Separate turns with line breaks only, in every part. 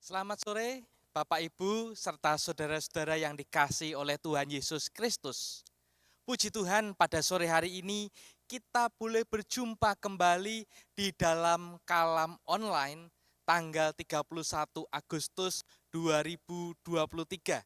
Selamat sore, Bapak Ibu, serta saudara-saudara yang dikasihi oleh Tuhan Yesus Kristus. Puji Tuhan, pada sore hari ini kita boleh berjumpa kembali di dalam kalam online tanggal 31 Agustus 2023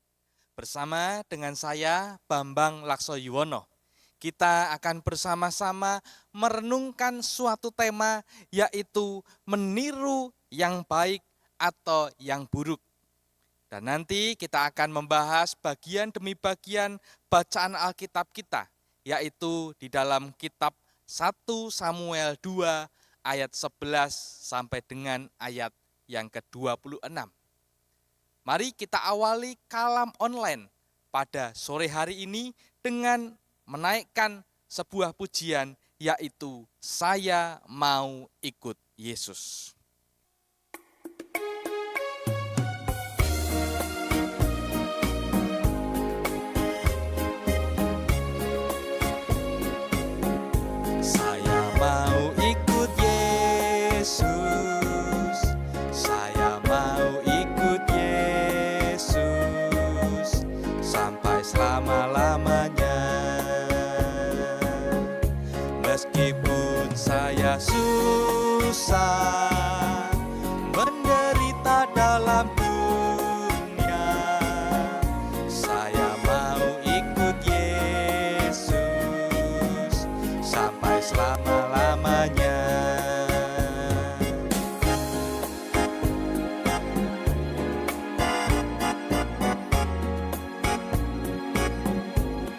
bersama dengan saya Bambang Laksoyuwono. Kita akan bersama-sama merenungkan suatu tema, yaitu meniru yang baik atau yang buruk. Dan nanti kita akan membahas bagian demi bagian bacaan Alkitab kita, yaitu di dalam kitab 1 Samuel 2 ayat 11 sampai dengan ayat yang ke-26. Mari kita awali kalam online pada sore hari ini dengan menaikkan sebuah pujian, yaitu Saya Mau Ikut Yesus. Saya mau ikut Yesus, saya mau ikut Yesus sampai selama-lamanya. Meskipun saya susah, menderita dalam dunia, saya mau ikut Yesus sampai selama-lamanya.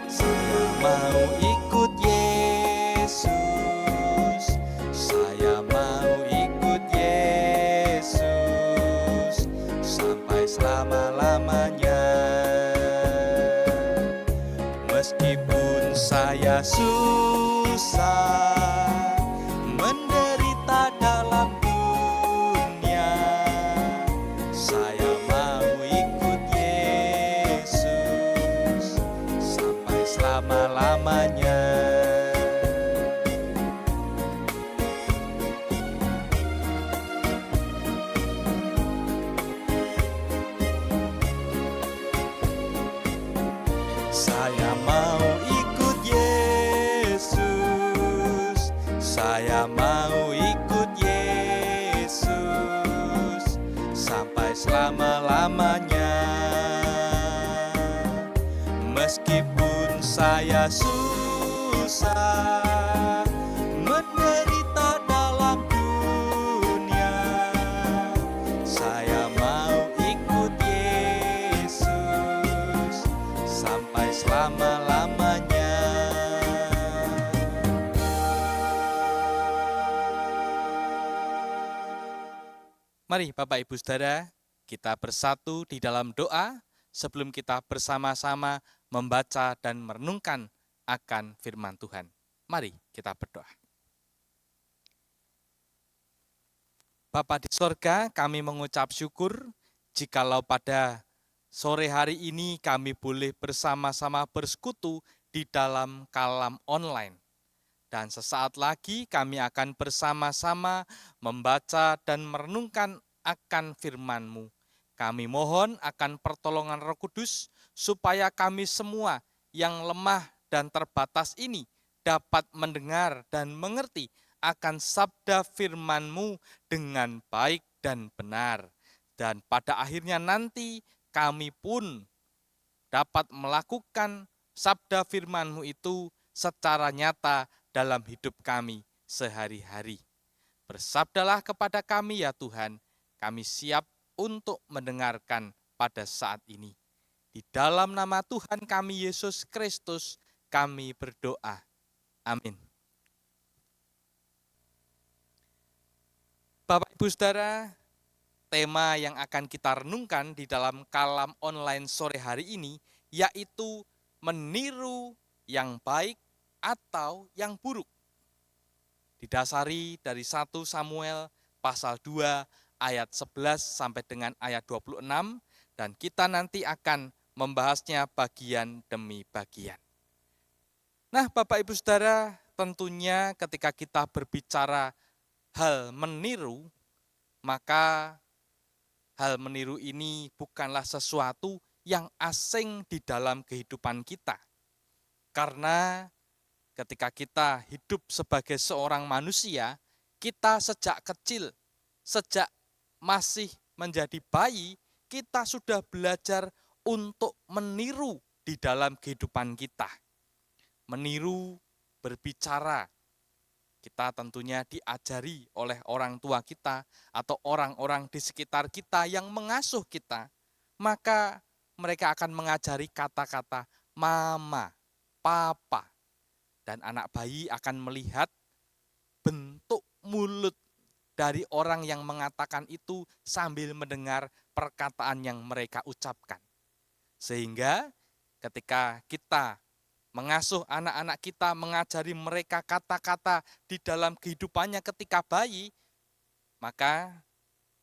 Saya mau ikut Yesus, saya mau ikut Yesus sampai selama-lamanya. Meskipun saya susah, menderita dalam dunia, saya mau ikut Yesus sampai selama-lamanya. Saya mau ikut Yesus, saya mau ikut Yesus sampai selama-lamanya. Meskipun saya susah, menderita dalam dunia, saya mau ikut Yesus sampai selama-lamanya. Mari Bapak Ibu Saudara, kita bersatu di dalam doa sebelum kita bersama-sama membaca dan merenungkan akan firman Tuhan. Mari kita berdoa. Bapa di sorga, kami mengucap syukur jikalau pada sore hari ini kami boleh bersama-sama bersekutu di dalam kalam online. Dan sesaat lagi kami akan bersama-sama membaca dan merenungkan akan firman-Mu. Kami mohon akan pertolongan Roh Kudus supaya kami semua yang lemah dan terbatas ini dapat mendengar dan mengerti akan sabda firman-Mu dengan baik dan benar. Dan pada akhirnya nanti kami pun dapat melakukan sabda firman-Mu itu secara nyata dalam hidup kami sehari-hari. Bersabdalah kepada kami ya Tuhan, kami siap untuk mendengarkan pada saat ini. Di dalam nama Tuhan kami Yesus Kristus kami berdoa. Amin. Bapak Ibu Saudara, tema yang akan kita renungkan di dalam kalam online sore hari ini yaitu meniru yang baik atau yang buruk. Didasari dari 1 Samuel pasal 2 ayat 11 sampai dengan ayat 26, dan kita nanti akan membahasnya bagian demi bagian. Nah, Bapak Ibu Saudara, tentunya ketika kita berbicara hal meniru, maka hal meniru ini bukanlah sesuatu yang asing di dalam kehidupan kita. Karena ketika kita hidup sebagai seorang manusia, kita sejak kecil, sejak masih menjadi bayi, kita sudah belajar untuk meniru di dalam kehidupan kita. Meniru berbicara, kita tentunya diajari oleh orang tua kita atau orang-orang di sekitar kita yang mengasuh kita. Maka mereka akan mengajari kata-kata mama, papa. Dan anak bayi akan melihat bentuk mulut dari orang yang mengatakan itu sambil mendengar perkataan yang mereka ucapkan. Sehingga ketika kita mengasuh anak-anak kita, mengajari mereka kata-kata di dalam kehidupannya ketika bayi, maka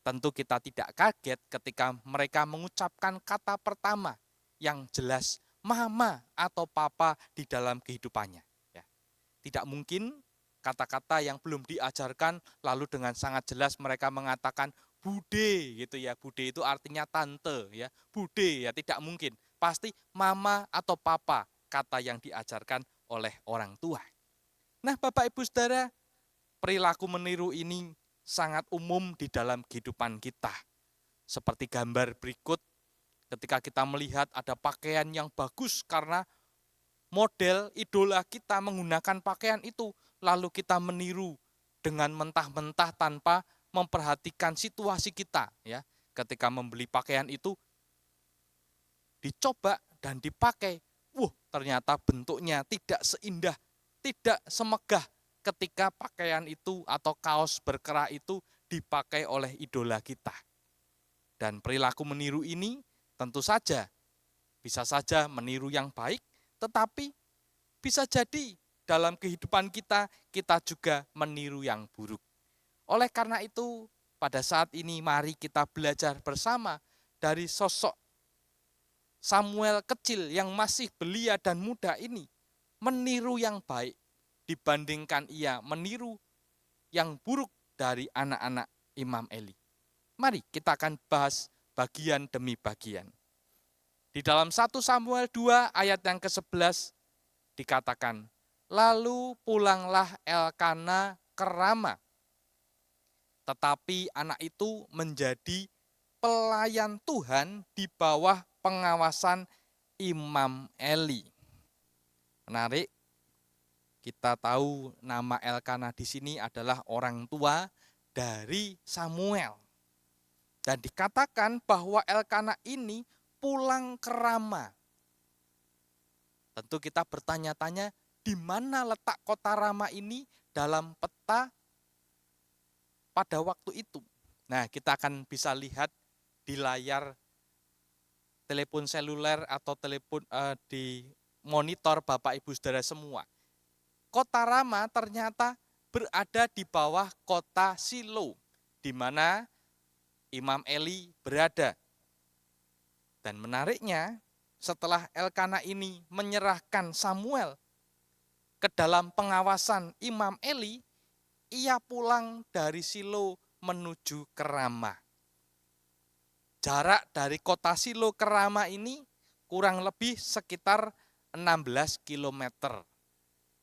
tentu kita tidak kaget ketika mereka mengucapkan kata pertama yang jelas mama atau papa di dalam kehidupannya. Ya. Tidak mungkin kata-kata yang belum diajarkan lalu dengan sangat jelas mereka mengatakan bude gitu ya. Bude itu artinya tante ya. Bude ya, tidak mungkin. Pasti mama atau papa kata yang diajarkan oleh orang tua. Nah, Bapak Ibu Saudara, perilaku meniru ini sangat umum di dalam kehidupan kita. Seperti gambar berikut, ketika kita melihat ada pakaian yang bagus karena model idola kita menggunakan pakaian itu, lalu kita meniru dengan mentah-mentah tanpa memperhatikan situasi kita. Ya, ketika membeli pakaian itu, dicoba dan dipakai, ternyata bentuknya tidak seindah, tidak semegah ketika pakaian itu atau kaos berkerah itu dipakai oleh idola kita. Dan perilaku meniru ini tentu saja bisa saja meniru yang baik, tetapi bisa jadi dalam kehidupan kita, kita juga meniru yang buruk. Oleh karena itu, pada saat ini mari kita belajar bersama dari sosok Samuel kecil yang masih belia dan muda ini, meniru yang baik dibandingkan ia meniru yang buruk dari anak-anak Imam Eli. Mari kita akan bahas bagian demi bagian. Di dalam 1 Samuel 2 ayat yang ke-11 dikatakan, lalu pulanglah Elkana ke Rama, tetapi anak itu menjadi pelayan Tuhan di bawah pengawasan Imam Eli. Menarik, kita tahu nama Elkana di sini adalah orang tua dari Samuel. Dan dikatakan bahwa Elkana ini pulang ke Rama. Tentu kita bertanya-tanya, di mana letak kota Rama ini dalam peta pada waktu itu. Nah, kita akan bisa lihat di layar telepon seluler atau telepon di monitor Bapak Ibu Saudara semua. Kota Rama ternyata berada di bawah kota Silo, di mana Imam Eli berada. Dan menariknya, setelah Elkana ini menyerahkan Samuel ke dalam pengawasan Imam Eli, ia pulang dari Silo menuju ke Rama. Jarak dari kota Silo ke Rama ini kurang lebih sekitar 16 km.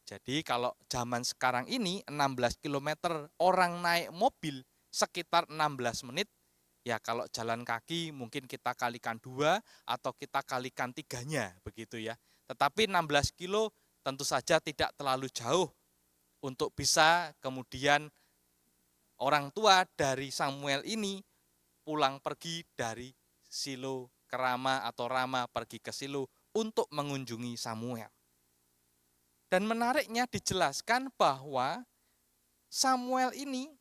Jadi kalau zaman sekarang ini 16 km orang naik mobil sekitar 16 menit. Ya kalau jalan kaki mungkin kita kalikan 2 atau kita kalikan 3-nya begitu ya. Tetapi 16 kilo tentu saja tidak terlalu jauh untuk bisa kemudian orang tua dari Samuel ini pulang pergi dari Silo ke Rama atau Rama pergi ke Silo untuk mengunjungi Samuel. Dan menariknya dijelaskan bahwa Samuel ini,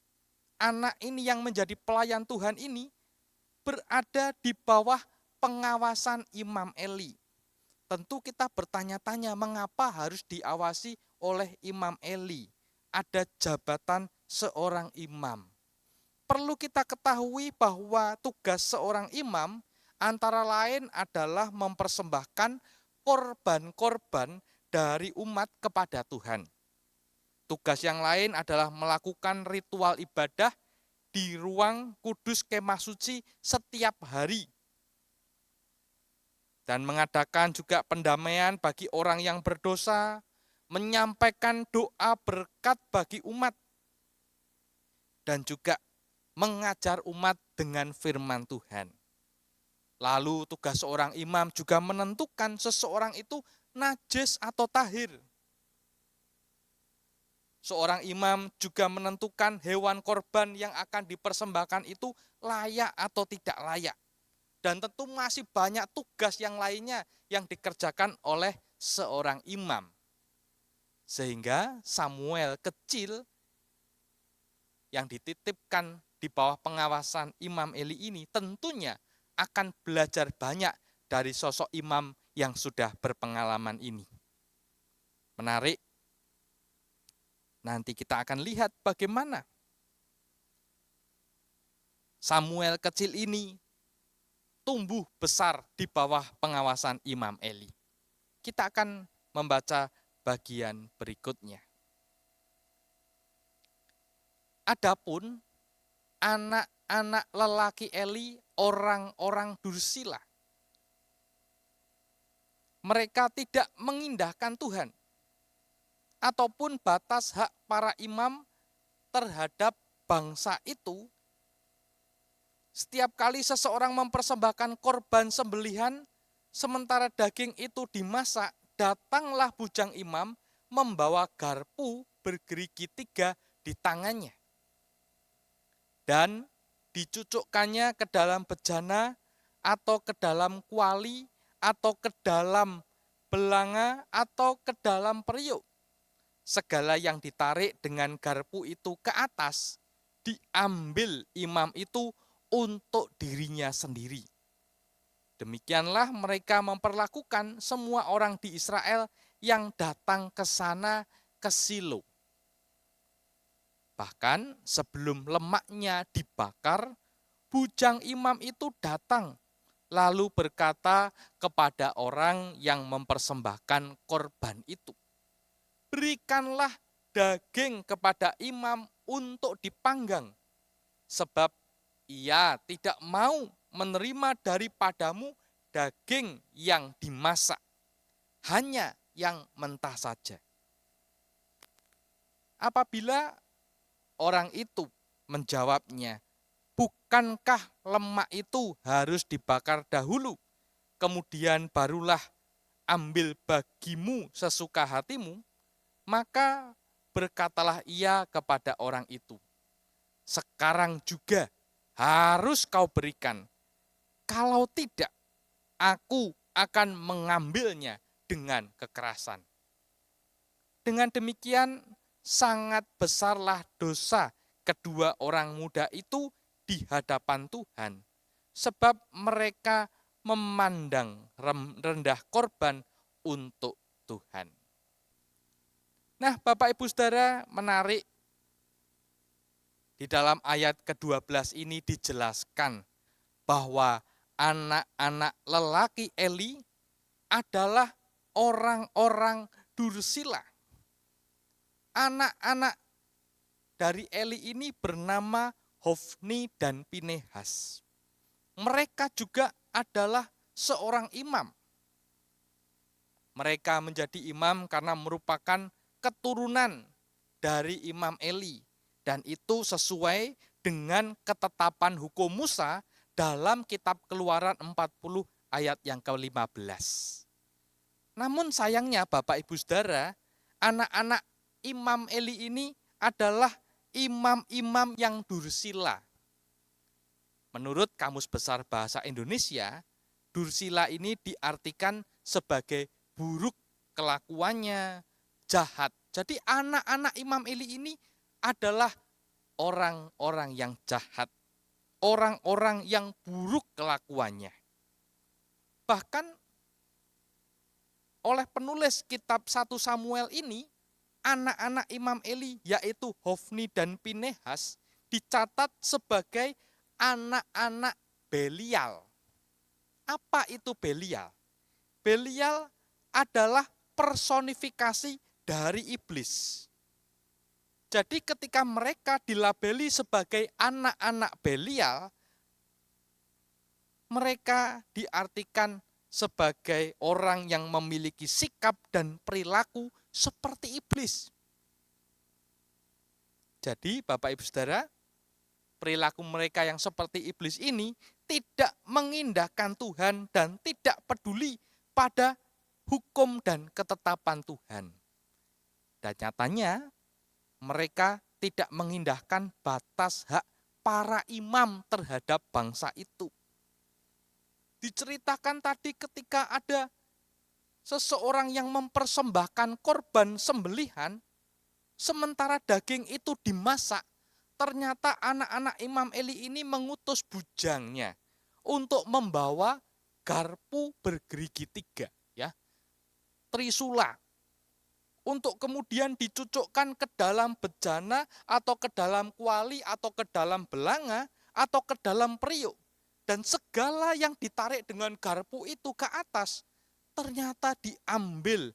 anak ini yang menjadi pelayan Tuhan ini, berada di bawah pengawasan Imam Eli. Tentu kita bertanya-tanya mengapa harus diawasi oleh Imam Eli. Ada jabatan seorang imam. Perlu kita ketahui bahwa tugas seorang imam antara lain adalah mempersembahkan korban-korban dari umat kepada Tuhan. Tugas yang lain adalah melakukan ritual ibadah di di ruang kudus kemah suci setiap hari. Dan mengadakan juga pendamaian bagi orang yang berdosa, menyampaikan doa berkat bagi umat, dan juga mengajar umat dengan firman Tuhan. Lalu tugas seorang imam juga menentukan seseorang itu najis atau tahir. Seorang imam juga menentukan hewan korban yang akan dipersembahkan itu layak atau tidak layak. Dan tentu masih banyak tugas yang lainnya yang dikerjakan oleh seorang imam. Sehingga Samuel kecil yang dititipkan di bawah pengawasan Imam Eli ini tentunya akan belajar banyak dari sosok imam yang sudah berpengalaman ini. Menarik, nanti kita akan lihat bagaimana Samuel kecil ini tumbuh besar di bawah pengawasan Imam Eli. Kita akan membaca bagian berikutnya. Adapun anak-anak lelaki Eli, orang-orang dursila, mereka tidak mengindahkan Tuhan ataupun batas hak para imam terhadap bangsa itu. Setiap kali seseorang mempersembahkan korban sembelihan, sementara daging itu dimasak, datanglah bujang imam membawa garpu bergerigi 3 di tangannya. Dan dicucukkannya ke dalam bejana atau ke dalam kuali atau ke dalam belanga atau ke dalam periuk. Segala yang ditarik dengan garpu itu ke atas, diambil imam itu untuk dirinya sendiri. Demikianlah mereka memperlakukan semua orang di Israel yang datang ke sana ke Silo. Bahkan sebelum lemaknya dibakar, bujang imam itu datang lalu berkata kepada orang yang mempersembahkan korban itu, "Berikanlah daging kepada imam untuk dipanggang, sebab ia tidak mau menerima daripadamu daging yang dimasak, hanya yang mentah saja." Apabila orang itu menjawabnya, "Bukankah lemak itu harus dibakar dahulu, kemudian barulah ambil bagimu sesuka hatimu?" Maka berkatalah ia kepada orang itu, "Sekarang juga harus kau berikan. Kalau tidak, aku akan mengambilnya dengan kekerasan." Dengan demikian, sangat besarlah dosa kedua orang muda itu di hadapan Tuhan, sebab mereka memandang rendah korban untuk Tuhan. Nah, Bapak Ibu Saudara, menarik. Di dalam ayat ke-12 ini dijelaskan bahwa anak-anak lelaki Eli adalah orang-orang dursila. Anak-anak dari Eli ini bernama Hofni dan Pinehas. Mereka juga adalah seorang imam. Mereka menjadi imam karena merupakan keturunan dari Imam Eli. Dan itu sesuai dengan ketetapan hukum Musa dalam kitab Keluaran 40 ayat yang ke-15. Namun sayangnya Bapak Ibu Saudara, anak-anak Imam Eli ini adalah imam-imam yang dursila. Menurut Kamus Besar Bahasa Indonesia, dursila ini diartikan sebagai buruk kelakuannya, jahat. Jadi anak-anak Imam Eli ini adalah orang-orang yang jahat, orang-orang yang buruk kelakuannya. Bahkan oleh penulis kitab 1 Samuel ini, anak-anak Imam Eli yaitu Hofni dan Pinehas dicatat sebagai anak-anak Belial. Apa itu Belial? Belial adalah personifikasi dari iblis. Jadi ketika mereka dilabeli sebagai anak-anak Belial, mereka diartikan sebagai orang yang memiliki sikap dan perilaku seperti iblis. Jadi Bapak Ibu Saudara, perilaku mereka yang seperti iblis ini tidak mengindahkan Tuhan dan tidak peduli pada hukum dan ketetapan Tuhan. Dan nyatanya mereka tidak mengindahkan batas hak para imam terhadap bangsa itu. Diceritakan tadi ketika ada seseorang yang mempersembahkan korban sembelihan, sementara daging itu dimasak, ternyata anak-anak Imam Eli ini mengutus bujangnya untuk membawa garpu bergerigi 3, ya, trisula, untuk kemudian dicucukkan ke dalam bejana atau ke dalam kuali atau ke dalam belanga atau ke dalam periuk. Dan segala yang ditarik dengan garpu itu ke atas, ternyata diambil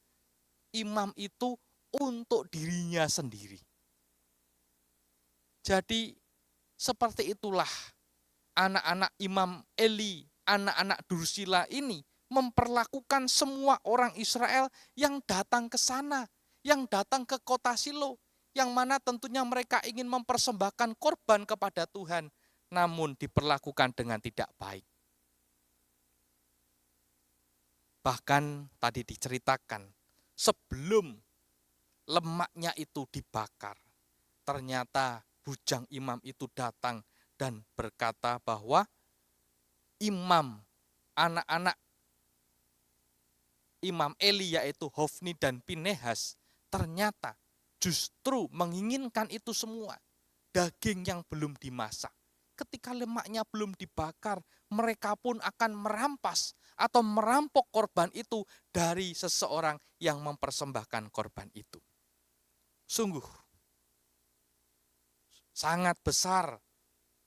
imam itu untuk dirinya sendiri. Jadi seperti itulah anak-anak Imam Eli, anak-anak Dursila ini memperlakukan semua orang Israel yang datang ke sana, yang datang ke kota Silo, yang mana tentunya mereka ingin mempersembahkan korban kepada Tuhan, namun diperlakukan dengan tidak baik. Bahkan tadi diceritakan, sebelum lemaknya itu dibakar, ternyata bujang imam itu datang dan berkata bahwa imam, anak-anak Imam Eli yaitu Hofni dan Pinehas, ternyata justru menginginkan itu semua, daging yang belum dimasak. Ketika lemaknya belum dibakar, mereka pun akan merampas atau merampok korban itu dari seseorang yang mempersembahkan korban itu. Sungguh sangat besar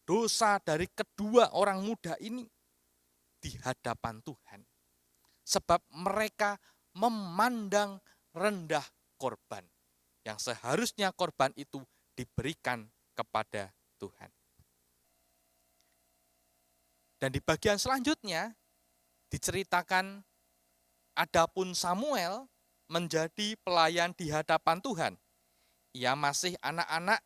dosa dari kedua orang muda ini di hadapan Tuhan. Sebab mereka memandang rendah korban, yang seharusnya korban itu diberikan kepada Tuhan. Dan di bagian selanjutnya diceritakan adapun Samuel menjadi pelayan di hadapan Tuhan. Ia masih anak-anak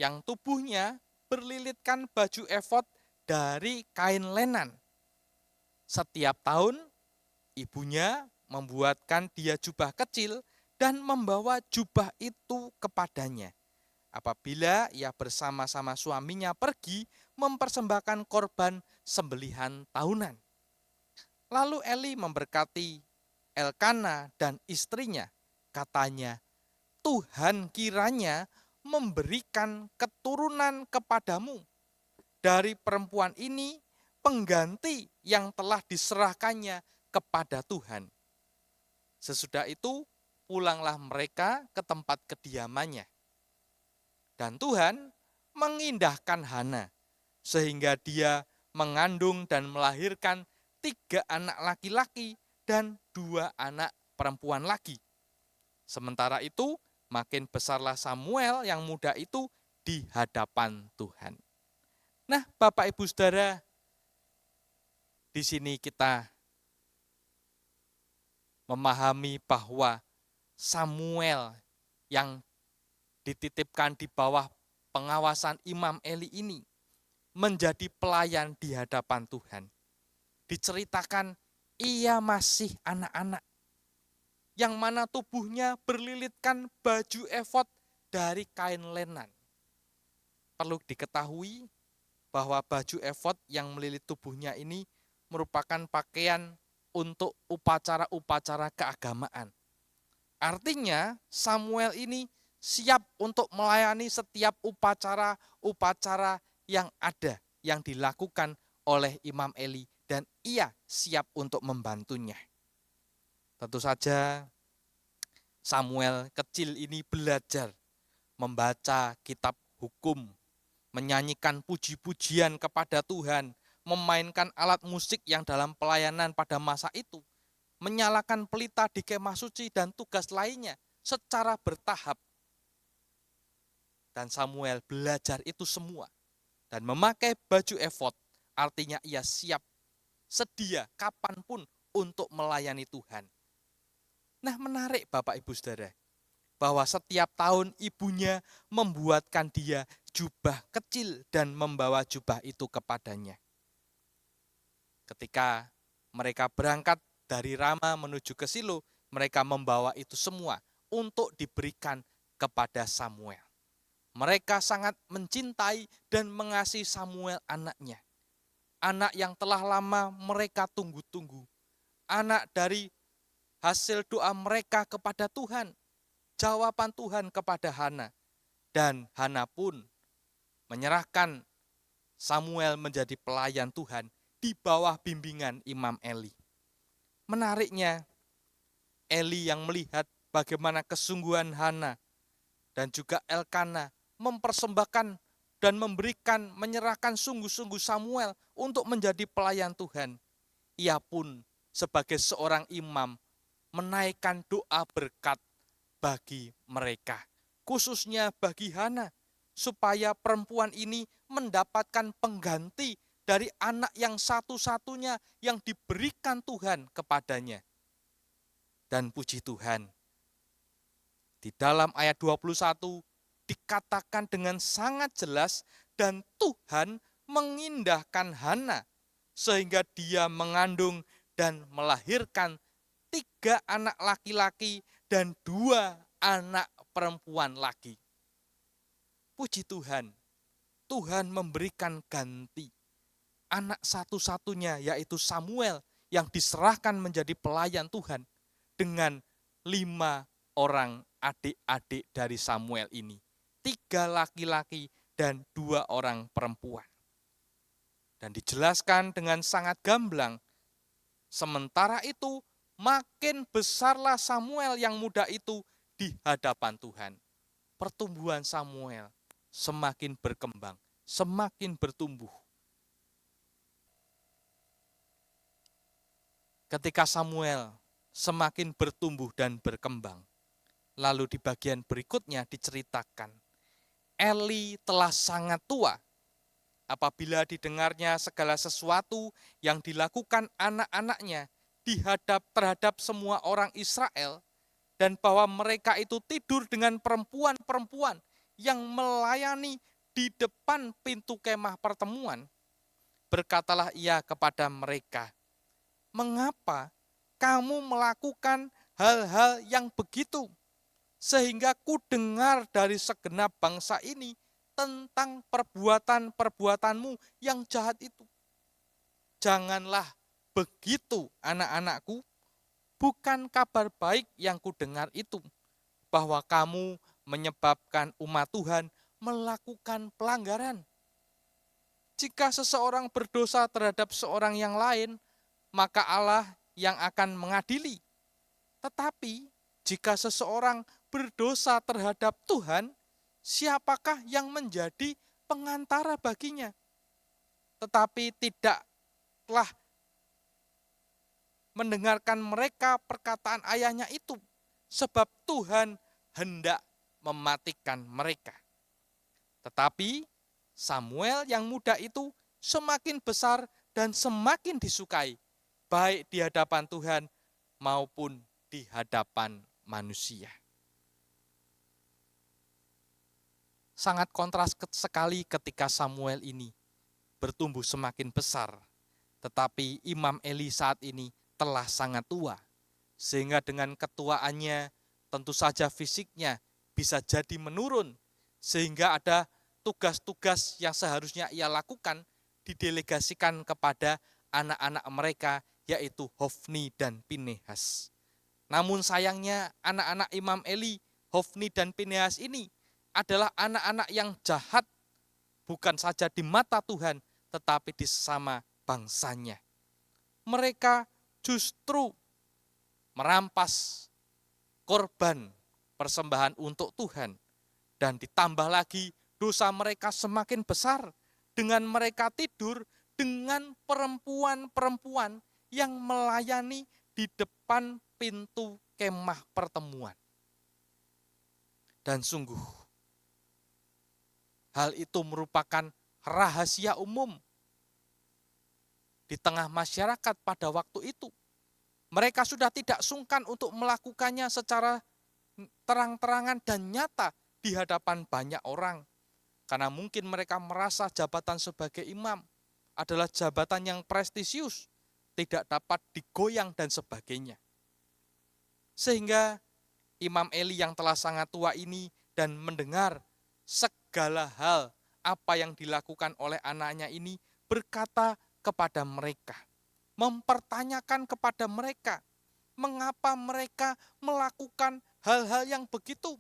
yang tubuhnya berlilitkan baju efod dari kain lenan. Setiap tahun ibunya membuatkan dia jubah kecil dan membawa jubah itu kepadanya. Apabila ia bersama-sama suaminya pergi mempersembahkan korban sembelihan tahunan. Lalu Eli memberkati Elkana dan istrinya. Katanya, Tuhan kiranya memberikan keturunan kepadamu dari perempuan ini, pengganti yang telah diserahkannya kepada Tuhan. Sesudah itu pulanglah mereka ke tempat kediamannya. Dan Tuhan mengindahkan Hana, sehingga dia mengandung dan melahirkan 3 anak laki-laki dan 2 anak perempuan lagi. Sementara itu, makin besarlah Samuel yang muda itu di hadapan Tuhan. Nah, Bapak Ibu Saudara, di sini kita memahami bahwa Samuel yang dititipkan di bawah pengawasan Imam Eli ini menjadi pelayan di hadapan Tuhan. Diceritakan ia masih anak-anak, yang mana tubuhnya berlilitkan baju efod dari kain lenan. Perlu diketahui bahwa baju efod yang melilit tubuhnya ini merupakan pakaian untuk upacara-upacara keagamaan. Artinya Samuel ini siap untuk melayani setiap upacara-upacara yang ada, yang dilakukan oleh Imam Eli, dan ia siap untuk membantunya. Tentu saja Samuel kecil ini belajar membaca kitab hukum, menyanyikan puji-pujian kepada Tuhan, memainkan alat musik yang dalam pelayanan pada masa itu, menyalakan pelita di kemah suci dan tugas lainnya secara bertahap. Dan Samuel belajar itu semua. Dan memakai baju efod, artinya ia siap, sedia kapanpun untuk melayani Tuhan. Nah, menarik Bapak Ibu Saudara, bahwa setiap tahun ibunya membuatkan dia jubah kecil dan membawa jubah itu kepadanya. Ketika mereka berangkat dari Rama menuju ke Silo, mereka membawa itu semua untuk diberikan kepada Samuel. Mereka sangat mencintai dan mengasihi Samuel anaknya. Anak yang telah lama mereka tunggu-tunggu. Anak dari hasil doa mereka kepada Tuhan. Jawaban Tuhan kepada Hana. Dan Hana pun menyerahkan Samuel menjadi pelayan Tuhan di bawah bimbingan Imam Eli. Menariknya, Eli yang melihat bagaimana kesungguhan Hana dan juga Elkana mempersembahkan dan menyerahkan sungguh-sungguh Samuel untuk menjadi pelayan Tuhan. Ia pun sebagai seorang imam menaikkan doa berkat bagi mereka, khususnya bagi Hana, supaya perempuan ini mendapatkan pengganti dari anak yang satu-satunya yang diberikan Tuhan kepadanya. Dan puji Tuhan, di dalam ayat 21 dikatakan dengan sangat jelas, dan Tuhan mengindahkan Hana sehingga dia mengandung dan melahirkan 3 anak laki-laki dan 2 anak perempuan lagi. Puji Tuhan, Tuhan memberikan ganti. Anak satu-satunya yaitu Samuel yang diserahkan menjadi pelayan Tuhan dengan 5 orang adik-adik dari Samuel ini. 3 laki-laki dan 2 orang perempuan. Dan dijelaskan dengan sangat gamblang, sementara itu makin besarlah Samuel yang muda itu di hadapan Tuhan. Pertumbuhan Samuel semakin berkembang, semakin bertumbuh. Ketika Samuel semakin bertumbuh dan berkembang, lalu di bagian berikutnya diceritakan, Eli telah sangat tua. Apabila didengarnya segala sesuatu yang dilakukan anak-anaknya terhadap semua orang Israel, dan bahwa mereka itu tidur dengan perempuan-perempuan yang melayani di depan pintu kemah pertemuan, berkatalah ia kepada mereka, "Mengapa kamu melakukan hal-hal yang begitu? Sehingga ku dengar dari segenap bangsa ini tentang perbuatan-perbuatanmu yang jahat itu. Janganlah begitu, anak-anakku, bukan kabar baik yang ku dengar itu, bahwa kamu menyebabkan umat Tuhan melakukan pelanggaran. Jika seseorang berdosa terhadap seorang yang lain, maka Allah yang akan mengadili. Tetapi jika seseorang berdosa terhadap Tuhan, siapakah yang menjadi pengantara baginya? Tetapi tidaklah mendengarkan mereka perkataan ayahnya itu, sebab Tuhan hendak mematikan mereka. Tetapi Samuel yang muda itu semakin besar dan semakin disukai, baik di hadapan Tuhan maupun di hadapan manusia. Sangat kontras sekali ketika Samuel ini bertumbuh semakin besar, tetapi Imam Eli saat ini telah sangat tua, sehingga dengan ketuaannya tentu saja fisiknya bisa jadi menurun, sehingga ada tugas-tugas yang seharusnya ia lakukan didelegasikan kepada anak-anak mereka, yaitu Hofni dan Pinehas. Namun sayangnya anak-anak Imam Eli, Hofni dan Pinehas ini adalah anak-anak yang jahat, bukan saja di mata Tuhan, tetapi di sesama bangsanya. Mereka justru merampas korban persembahan untuk Tuhan. Dan ditambah lagi dosa mereka semakin besar dengan mereka tidur dengan perempuan-perempuan yang melayani di depan pintu kemah pertemuan. Dan sungguh, hal itu merupakan rahasia umum di tengah masyarakat pada waktu itu. Mereka sudah tidak sungkan untuk melakukannya secara terang-terangan dan nyata di hadapan banyak orang. Karena mungkin mereka merasa jabatan sebagai imam adalah jabatan yang prestisius, tidak dapat digoyang dan sebagainya. Sehingga Imam Eli yang telah sangat tua ini dan mendengar segala hal apa yang dilakukan oleh anaknya ini, berkata kepada mereka, mempertanyakan kepada mereka, mengapa mereka melakukan hal-hal yang begitu.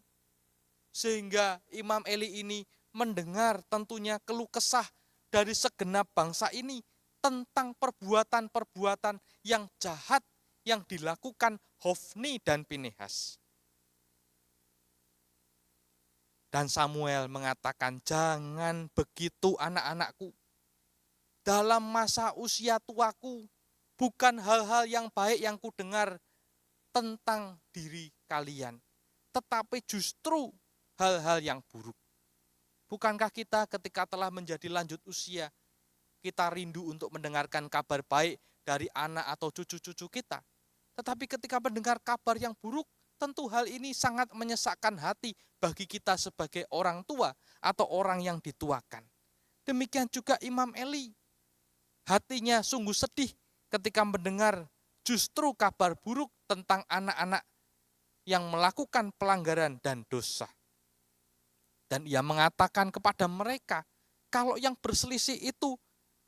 Sehingga Imam Eli ini mendengar tentunya keluh kesah dari segenap bangsa ini tentang perbuatan-perbuatan yang jahat yang dilakukan Hofni dan Pinehas. Dan Samuel mengatakan, jangan begitu anak-anakku. Dalam masa usia tuaku, bukan hal-hal yang baik yang kudengar tentang diri kalian, tetapi justru hal-hal yang buruk. Bukankah kita ketika telah menjadi lanjut usia, kita rindu untuk mendengarkan kabar baik dari anak atau cucu-cucu kita? Tetapi ketika mendengar kabar yang buruk, tentu hal ini sangat menyesakkan hati bagi kita sebagai orang tua atau orang yang dituakan. Demikian juga Imam Eli. Hatinya sungguh sedih ketika mendengar justru kabar buruk tentang anak-anak yang melakukan pelanggaran dan dosa. Dan ia mengatakan kepada mereka, kalau yang berselisih itu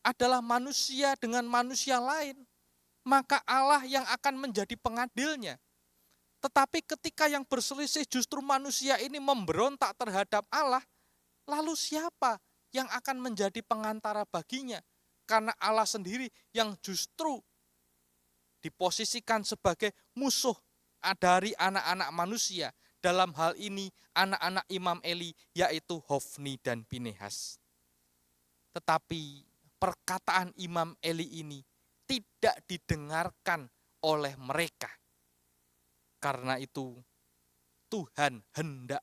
adalah manusia dengan manusia lain, maka Allah yang akan menjadi pengadilnya. Tetapi ketika yang berselisih justru manusia ini memberontak terhadap Allah, lalu siapa yang akan menjadi pengantara baginya? Karena Allah sendiri yang justru diposisikan sebagai musuh dari anak-anak manusia. Dalam hal ini anak-anak Imam Eli, yaitu Hofni dan Pinehas. Tetapi perkataan Imam Eli ini tidak didengarkan oleh mereka. Karena itu Tuhan hendak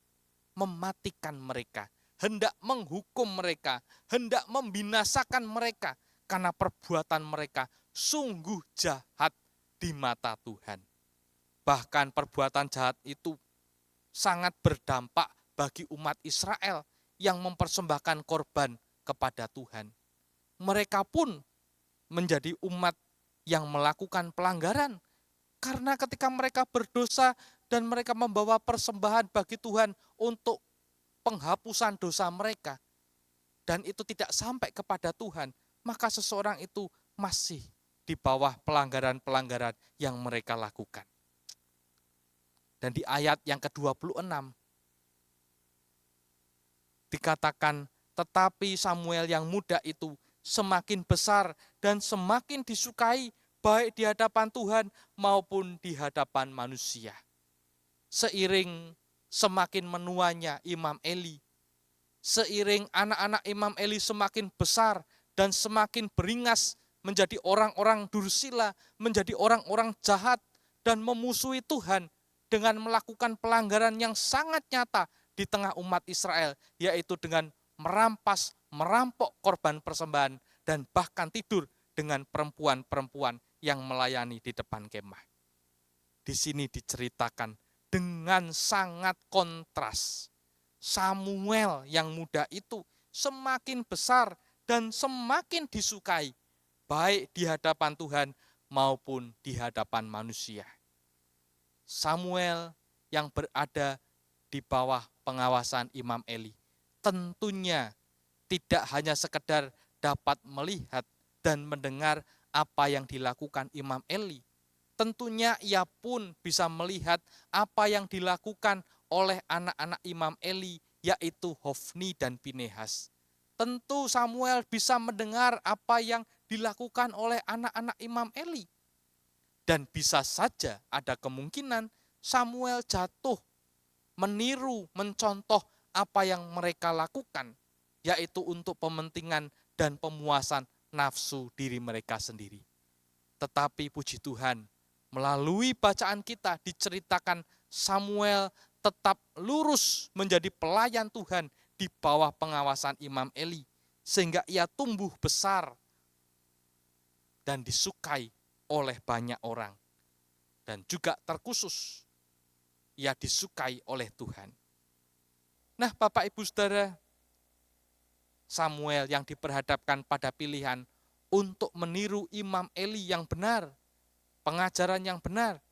mematikan mereka, hendak menghukum mereka, hendak membinasakan mereka, karena perbuatan mereka sungguh jahat di mata Tuhan. Bahkan perbuatan jahat itu sangat berdampak bagi umat Israel yang mempersembahkan korban kepada Tuhan. Mereka pun menjadi umat yang melakukan pelanggaran, karena ketika mereka berdosa dan mereka membawa persembahan bagi Tuhan untuk penghapusan dosa mereka, dan itu tidak sampai kepada Tuhan, maka seseorang itu masih di bawah pelanggaran-pelanggaran yang mereka lakukan. Dan di ayat yang ke-26 dikatakan, tetapi Samuel yang muda itu semakin besar dan semakin disukai baik di hadapan Tuhan maupun di hadapan manusia. Seiring semakin menuanya Imam Eli, seiring anak-anak Imam Eli semakin besar dan semakin beringas menjadi orang-orang dursila, menjadi orang-orang jahat dan memusuhi Tuhan, dengan melakukan pelanggaran yang sangat nyata di tengah umat Israel, yaitu dengan merampok korban persembahan dan bahkan tidur dengan perempuan-perempuan yang melayani di depan kemah. Di sini diceritakan dengan sangat kontras. Samuel yang muda itu semakin besar dan semakin disukai, baik di hadapan Tuhan maupun di hadapan manusia. Samuel yang berada di bawah pengawasan Imam Eli tentunya tidak hanya sekedar dapat melihat dan mendengar apa yang dilakukan Imam Eli. Tentunya ia pun bisa melihat apa yang dilakukan oleh anak-anak Imam Eli, yaitu Hofni dan Pinehas. Tentu Samuel bisa mendengar apa yang dilakukan oleh anak-anak Imam Eli. Dan bisa saja ada kemungkinan Samuel jatuh meniru, mencontoh apa yang mereka lakukan, yaitu untuk kepentingan dan pemuasan nafsu diri mereka sendiri. Tetapi puji Tuhan, melalui bacaan kita diceritakan Samuel tetap lurus menjadi pelayan Tuhan di bawah pengawasan Imam Eli, sehingga ia tumbuh besar dan disukai oleh banyak orang. Dan juga terkhusus, ia disukai oleh Tuhan. Nah, Bapak Ibu Saudara, Samuel yang diperhadapkan pada pilihan untuk meniru Imam Eli yang benar, pengajaran yang benar,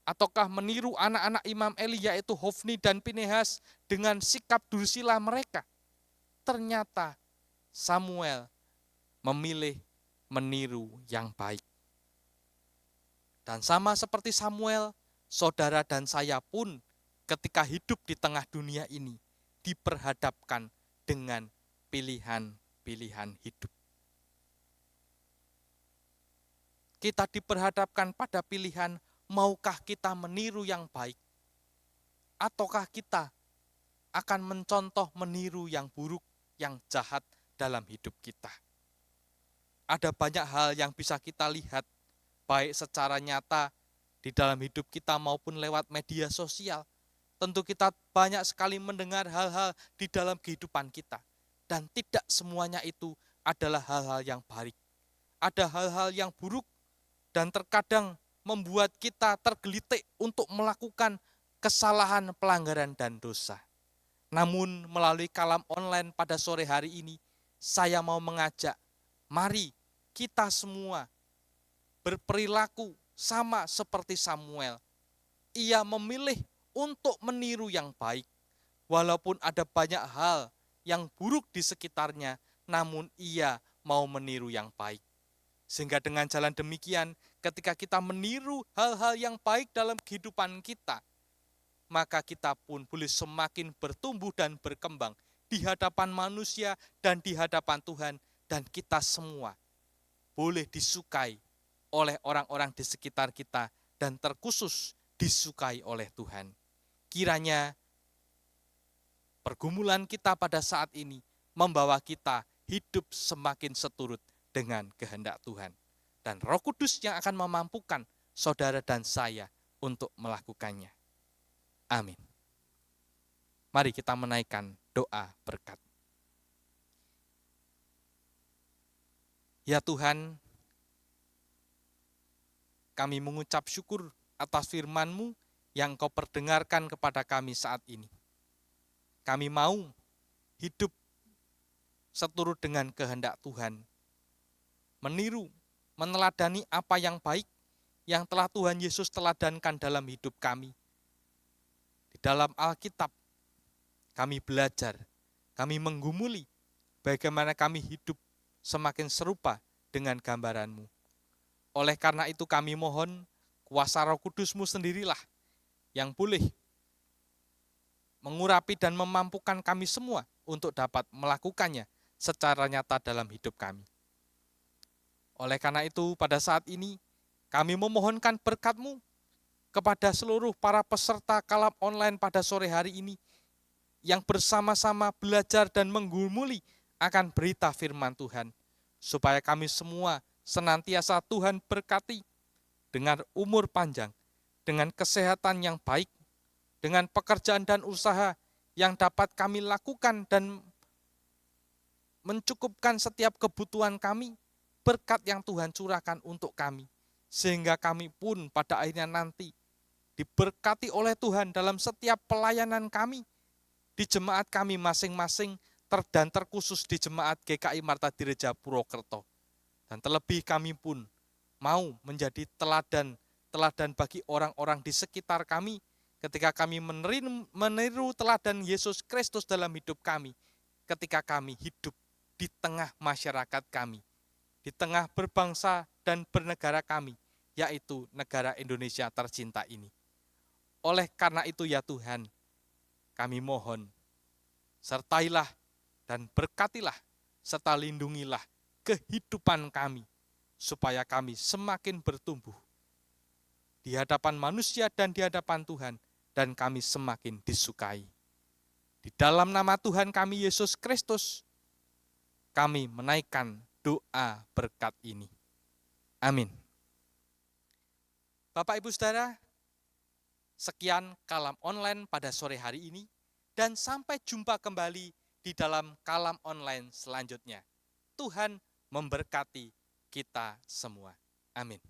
ataukah meniru anak-anak Imam Eli yaitu Hofni dan Pinehas dengan sikap dursila mereka. Ternyata Samuel memilih meniru yang baik. Dan sama seperti Samuel, saudara dan saya pun ketika hidup di tengah dunia ini diperhadapkan dengan pilihan-pilihan hidup. Kita diperhadapkan pada pilihan, maukah kita meniru yang baik, ataukah kita akan mencontoh meniru yang buruk, yang jahat dalam hidup kita. Ada banyak hal yang bisa kita lihat, baik secara nyata di dalam hidup kita maupun lewat media sosial. Tentu kita banyak sekali mendengar hal-hal di dalam kehidupan kita. Dan tidak semuanya itu adalah hal-hal yang baik. Ada hal-hal yang buruk dan terkadang membuat kita tergelitik untuk melakukan kesalahan, pelanggaran, dan dosa. Namun melalui kalam online pada sore hari ini, saya mau mengajak, mari kita semua berperilaku sama seperti Samuel. Ia memilih untuk meniru yang baik. Walaupun ada banyak hal yang buruk di sekitarnya, namun ia mau meniru yang baik. Sehingga dengan jalan demikian, ketika kita meniru hal-hal yang baik dalam kehidupan kita, maka kita pun boleh semakin bertumbuh dan berkembang di hadapan manusia dan di hadapan Tuhan. Dan kita semua boleh disukai oleh orang-orang di sekitar kita dan terkhusus disukai oleh Tuhan. Kiranya pergumulan kita pada saat ini membawa kita hidup semakin seturut dengan kehendak Tuhan. Dan Roh Kudus yang akan memampukan saudara dan saya untuk melakukannya. Amin. Mari kita menaikkan doa berkat. Ya Tuhan, kami mengucap syukur atas firman-Mu yang Kau perdengarkan kepada kami saat ini. Kami mau hidup seturut dengan kehendak Tuhan. Meniru, meneladani apa yang baik yang telah Tuhan Yesus teladankan dalam hidup kami. Di dalam Alkitab, kami belajar, kami menggumuli bagaimana kami hidup semakin serupa dengan gambaran-Mu. Oleh karena itu kami mohon kuasa Roh Kudus-Mu sendirilah yang boleh mengurapi dan memampukan kami semua untuk dapat melakukannya secara nyata dalam hidup kami. Oleh karena itu pada saat ini kami memohonkan berkat-Mu kepada seluruh para peserta kalam online pada sore hari ini yang bersama-sama belajar dan menggumuli akan berita firman Tuhan, supaya kami semua senantiasa Tuhan berkati dengan umur panjang, dengan kesehatan yang baik, dengan pekerjaan dan usaha yang dapat kami lakukan dan mencukupkan setiap kebutuhan kami, berkat yang Tuhan curahkan untuk kami, sehingga kami pun pada akhirnya nanti diberkati oleh Tuhan dalam setiap pelayanan kami, di jemaat kami masing-masing, dan terkhusus di jemaat GKI Marta Direja Purwokerto. Dan terlebih kami pun mau menjadi teladan bagi orang-orang di sekitar kami, ketika kami meniru teladan Yesus Kristus dalam hidup kami, ketika kami hidup di tengah masyarakat kami, di tengah berbangsa dan bernegara kami, yaitu negara Indonesia tercinta ini. Oleh karena itu ya Tuhan, kami mohon, sertailah dan berkatilah, serta lindungilah kehidupan kami, supaya kami semakin bertumbuh di hadapan manusia dan di hadapan Tuhan, dan kami semakin disukai. Di dalam nama Tuhan kami Yesus Kristus, kami menaikkan doa berkat ini. Amin. Bapak Ibu Saudara, sekian kalam online pada sore hari ini, dan sampai jumpa kembali di di dalam kalam online selanjutnya. Tuhan memberkati kita semua. Amin.